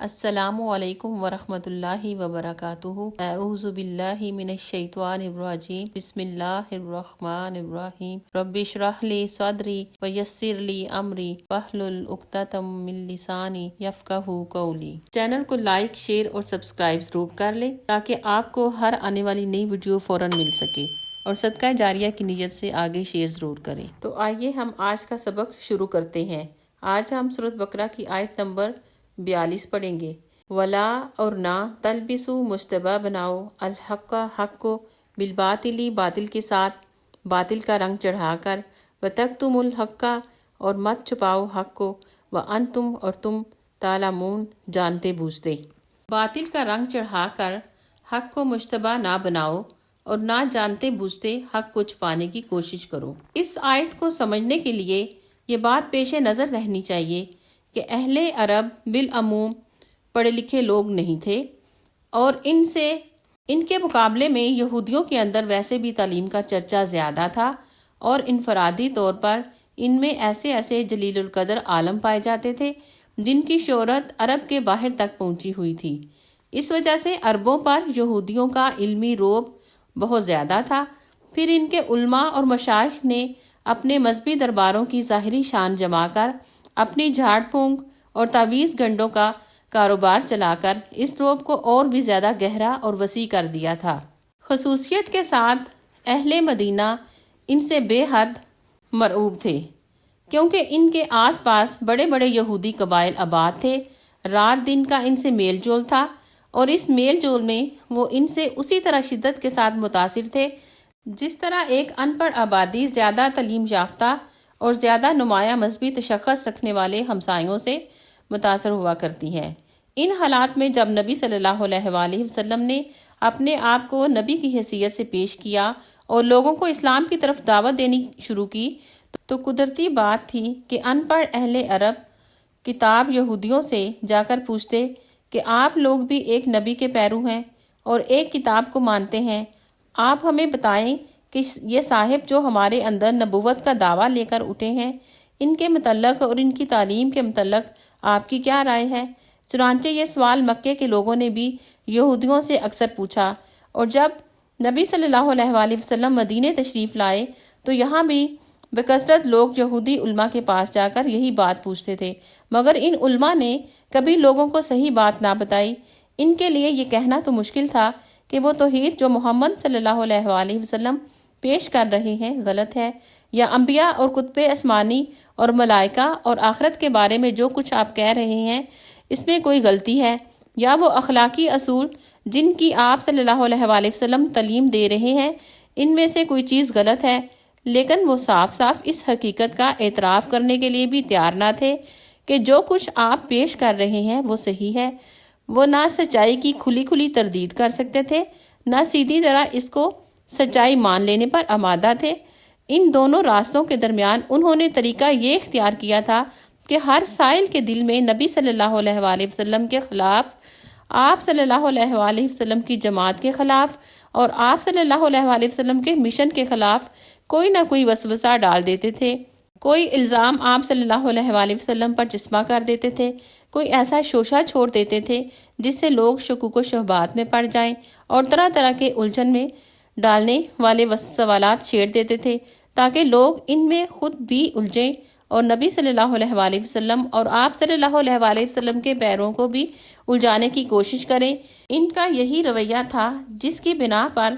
السلام علیکم ورحمۃ اللہ وبرکاتہ۔ اعوذ باللہ من الشیطان الرجیم، بسم اللہ الرحمن الرحیم۔ رب اشرح لی صدری ویسر لی امری واحلل عقدۃ من لسانی یفقہوا قولی۔ چینل کو لائک، شیئر اور سبسکرائب ضرور کر لیں تاکہ آپ کو ہر آنے والی نئی ویڈیو فوراً مل سکے، اور صدقہ جاریہ کی نیت سے آگے شیئر ضرور کریں۔ تو آئیے ہم آج کا سبق شروع کرتے ہیں۔ آج ہم سورۃ بقرہ کی آیت نمبر 42 پڑھیں گے۔ ولا اور نہ تلبسو مشتبہ بناؤ الحق حق کو بالباطلی باطل کے ساتھ، باطل کا رنگ چڑھا کر، وتکتم الحق اور مت چھپاؤ حق کو، وانتم اور تم تعلمون جانتے بوجھتے۔ باطل کا رنگ چڑھا کر حق کو مشتبہ نہ بناؤ اور نہ جانتے بوجھتے حق کو چھپانے کی کوشش کرو۔ اس آیت کو سمجھنے کے لیے یہ بات پیش نظر رہنی چاہیے کہ اہل عرب بالعموم پڑھے لکھے لوگ نہیں تھے، اور ان کے مقابلے میں یہودیوں کے اندر ویسے بھی تعلیم کا چرچا زیادہ تھا، اور انفرادی طور پر ان میں ایسے جلیل القدر عالم پائے جاتے تھے جن کی شہرت عرب کے باہر تک پہنچی ہوئی تھی۔ اس وجہ سے عربوں پر یہودیوں کا علمی رعب بہت زیادہ تھا۔ پھر ان کے علماء اور مشائخ نے اپنے مذہبی درباروں کی ظاہری شان جما کر اپنی جھاڑ پھونک اور تعویذ گنڈوں کا کاروبار چلا کر اس رعب کو اور بھی زیادہ گہرا اور وسیع کر دیا تھا۔ خصوصیت کے ساتھ اہل مدینہ ان سے بے حد مرعوب تھے، کیونکہ ان کے آس پاس بڑے بڑے یہودی قبائل آباد تھے۔ رات دن کا ان سے میل جول تھا، اور اس میل جول میں وہ ان سے اسی طرح شدت کے ساتھ متاثر تھے جس طرح ایک ان پڑھ آبادی زیادہ تعلیم یافتہ اور زیادہ نمایاں مذہبی تشخص رکھنے والے ہمسایوں سے متاثر ہوا کرتی ہے۔ ان حالات میں جب نبی صلی اللہ علیہ وآلہ وسلم نے اپنے آپ کو نبی کی حیثیت سے پیش کیا اور لوگوں کو اسلام کی طرف دعوت دینی شروع کی، تو قدرتی بات تھی کہ ان پڑھ اہل عرب کتاب یہودیوں سے جا کر پوچھتے کہ آپ لوگ بھی ایک نبی کے پیرو ہیں اور ایک کتاب کو مانتے ہیں، آپ ہمیں بتائیں کہ یہ صاحب جو ہمارے اندر نبوت کا دعویٰ لے کر اٹھے ہیں، ان کے متعلق اور ان کی تعلیم کے متعلق آپ کی کیا رائے ہے؟ چنانچہ یہ سوال مکے کے لوگوں نے بھی یہودیوں سے اکثر پوچھا، اور جب نبی صلی اللہ علیہ وآلہ وسلم مدینہ تشریف لائے تو یہاں بھی بکثرت لوگ یہودی علماء کے پاس جا کر یہی بات پوچھتے تھے، مگر ان علماء نے کبھی لوگوں کو صحیح بات نہ بتائی۔ ان کے لیے یہ کہنا تو مشکل تھا کہ وہ توحید جو محمد صلی اللہ علیہ وآلہ وسلم پیش کر رہے ہیں غلط ہے، یا انبیاء اور کتب آسمانی اور ملائکہ اور آخرت کے بارے میں جو کچھ آپ کہہ رہے ہیں اس میں کوئی غلطی ہے، یا وہ اخلاقی اصول جن کی آپ صلی اللہ علیہ وآلہ وسلم تعلیم دے رہے ہیں ان میں سے کوئی چیز غلط ہے۔ لیکن وہ صاف صاف اس حقیقت کا اعتراف کرنے کے لیے بھی تیار نہ تھے کہ جو کچھ آپ پیش کر رہے ہیں وہ صحیح ہے۔ وہ نہ سچائی کی کھلی تردید کر سکتے تھے، نہ سیدھی طرح اس کو سچائی مان لینے پر آمادہ تھے۔ ان دونوں راستوں کے درمیان انہوں نے طریقہ یہ اختیار کیا تھا کہ ہر سائل کے دل میں نبی صلی اللہ علیہ وآلہ وسلم کے خلاف، آپ صلی اللہ علیہ وآلہ وسلم کی جماعت کے خلاف اور آپ صلی اللہ علیہ وآلہ وسلم کے مشن کے خلاف کوئی نہ کوئی وسوسہ ڈال دیتے تھے، کوئی الزام آپ صلی اللہ علیہ وآلہ وسلم پر جسمہ کر دیتے تھے، کوئی ایسا شوشہ چھوڑ دیتے تھے جس سے لوگ شکوک و شبہات میں پڑ جائیں اور طرح طرح کے الجھن میں ڈالنے والے سوالات چھیڑ دیتے تھے، تاکہ لوگ ان میں خود بھی الجھیں اور نبی صلی اللہ علیہ وآلہ وسلم اور آپ صلی اللہ علیہ وآلہ وسلم کے پیروں کو بھی الجھانے کی کوشش کریں۔ ان کا یہی رویہ تھا جس کی بنا پر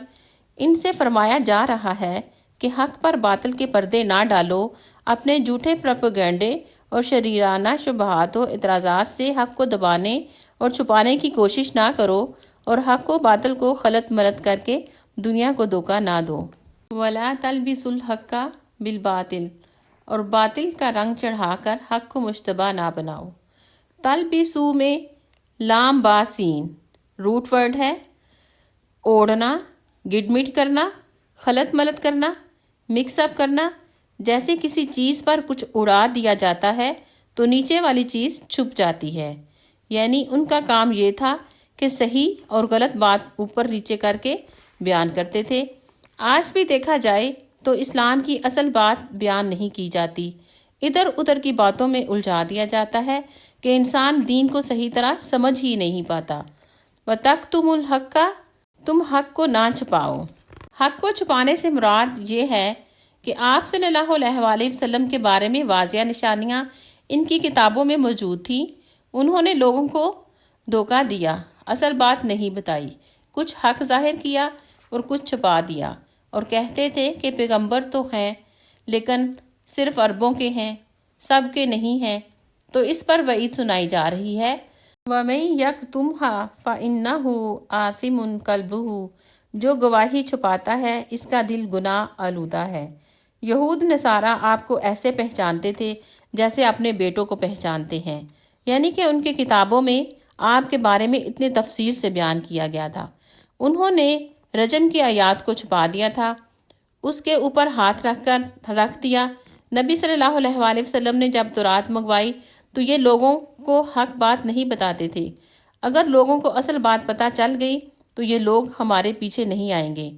ان سے فرمایا جا رہا ہے کہ حق پر باطل کے پردے نہ ڈالو، اپنے جھوٹے پروپیگنڈے اور شریرانہ شبہات و اعتراضات سے حق کو دبانے اور چھپانے کی کوشش نہ کرو، اور حق و باطل کو خلط ملط کر کے دنیا کو دھوکہ نہ دو۔ وَلَا تَلْبِسُوا الْحَقَّ بِالْبَاطِلِ، اور باطل کا رنگ چڑھا کر حق کو مشتبہ نہ بناؤ۔ تلبسو میں لام با سین روٹ ورڈ ہے۔ اوڑھنا، گڈمٹ کرنا، خلط ملط کرنا، مکس اپ کرنا۔ جیسے کسی چیز پر کچھ اڑا دیا جاتا ہے تو نیچے والی چیز چھپ جاتی ہے، یعنی ان کا کام یہ تھا کہ صحیح اور غلط بات اوپر نیچے کر کے بیان کرتے تھے۔ آج بھی دیکھا جائے تو اسلام کی اصل بات بیان نہیں کی جاتی، ادھر ادھر کی باتوں میں الجھا دیا جاتا ہے کہ انسان دین کو صحیح طرح سمجھ ہی نہیں پاتا۔ وَتَكْتُمُ الْحَقَّ، تم حق کو نہ چھپاؤ۔ حق کو چھپانے سے مراد یہ ہے کہ آپ صلی اللہ علیہ وآلہ وسلم کے بارے میں واضح نشانیاں ان کی کتابوں میں موجود تھیں، انہوں نے لوگوں کو دھوکہ دیا، اصل بات نہیں بتائی، کچھ حق ظاہر کیا اور کچھ چھپا دیا، اور کہتے تھے کہ پیغمبر تو ہیں لیکن صرف عربوں کے ہیں، سب کے نہیں ہیں۔ تو اس پر وعید سنائی جا رہی ہے، وَمَن يَكْتُمْهَا فَإِنَّهُ آثِمٌ قَلْبُهُ، جو گواہی چھپاتا ہے اس کا دل گناہ آلودہ ہے۔ یہود نصارہ آپ کو ایسے پہچانتے تھے جیسے اپنے بیٹوں کو پہچانتے ہیں، یعنی کہ ان کے کتابوں میں آپ کے بارے میں اتنے تفصیل سے بیان کیا گیا تھا۔ انہوں نے رجم کی آیات کو چھپا دیا تھا، اس کے اوپر ہاتھ رکھ دیا۔ نبی صلی اللہ علیہ وآلہ وسلم نے جب تورات منگوائی تو یہ لوگوں کو حق بات نہیں بتاتے تھے۔ اگر لوگوں کو اصل بات پتہ چل گئی تو یہ لوگ ہمارے پیچھے نہیں آئیں گے۔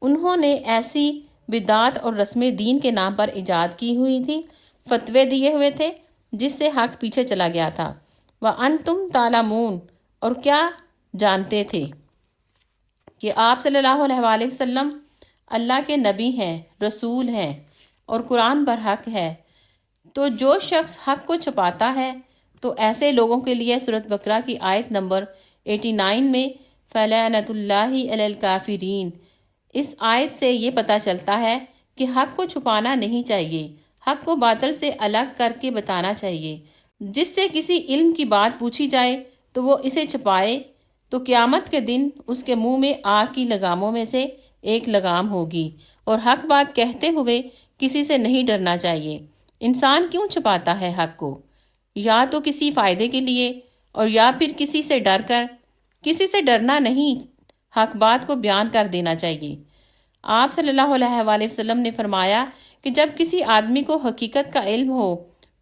انہوں نے ایسی بدعات اور رسم دین کے نام پر ایجاد کی ہوئی تھی، فتوے دیے ہوئے تھے جس سے حق پیچھے چلا گیا تھا۔ وَأَنْتُمْ تَعْلَمُونَ، اور کیا جانتے تھے کہ آپ صلی اللہ علیہ وآلہ وسلم اللہ کے نبی ہیں، رسول ہیں اور قرآن برحق ہے۔ تو جو شخص حق کو چھپاتا ہے تو ایسے لوگوں کے لیے سورۃ بقرہ کی آیت نمبر 89 میں فَلَعْنَةُ اللَّهِ عَلَى الْكَافِرِينَ، اس آیت سے یہ پتہ چلتا ہے کہ حق کو چھپانا نہیں چاہیے، حق کو باطل سے الگ کر کے بتانا چاہیے۔ جس سے کسی علم کی بات پوچھی جائے تو وہ اسے چھپائے تو قیامت کے دن اس کے منہ میں آگ کی لگاموں میں سے ایک لگام ہوگی، اور حق بات کہتے ہوئے کسی سے نہیں ڈرنا چاہیے۔ انسان کیوں چھپاتا ہے حق کو؟ یا تو کسی فائدے کے لیے اور یا پھر کسی سے ڈر کر۔ کسی سے ڈرنا نہیں، حق بات کو بیان کر دینا چاہیے۔ آپ صلی اللہ علیہ وآلہ وسلم نے فرمایا کہ جب کسی آدمی کو حقیقت کا علم ہو،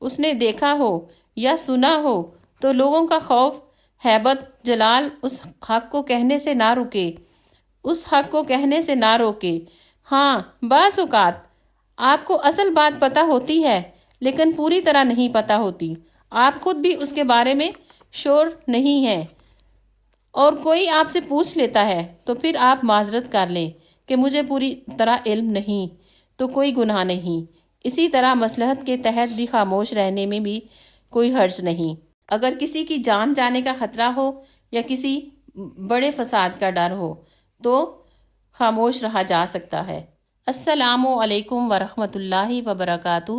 اس نے دیکھا ہو یا سنا ہو، تو لوگوں کا خوف، ہیبت، جلال اس حق کو کہنے سے نہ رکے، اس حق کو کہنے سے نہ روکے۔ ہاں، بعض اوقات آپ کو اصل بات پتہ ہوتی ہے لیکن پوری طرح نہیں پتہ ہوتی، آپ خود بھی اس کے بارے میں شور نہیں ہیں، اور کوئی آپ سے پوچھ لیتا ہے تو پھر آپ معذرت کر لیں کہ مجھے پوری طرح علم نہیں، تو کوئی گناہ نہیں۔ اسی طرح مصلحت کے تحت بھی خاموش رہنے میں بھی کوئی حرج نہیں۔ اگر کسی کی جان جانے کا خطرہ ہو یا کسی بڑے فساد کا ڈر ہو تو خاموش رہا جا سکتا ہے۔ السلام علیکم ورحمۃ اللہ وبرکاتہ۔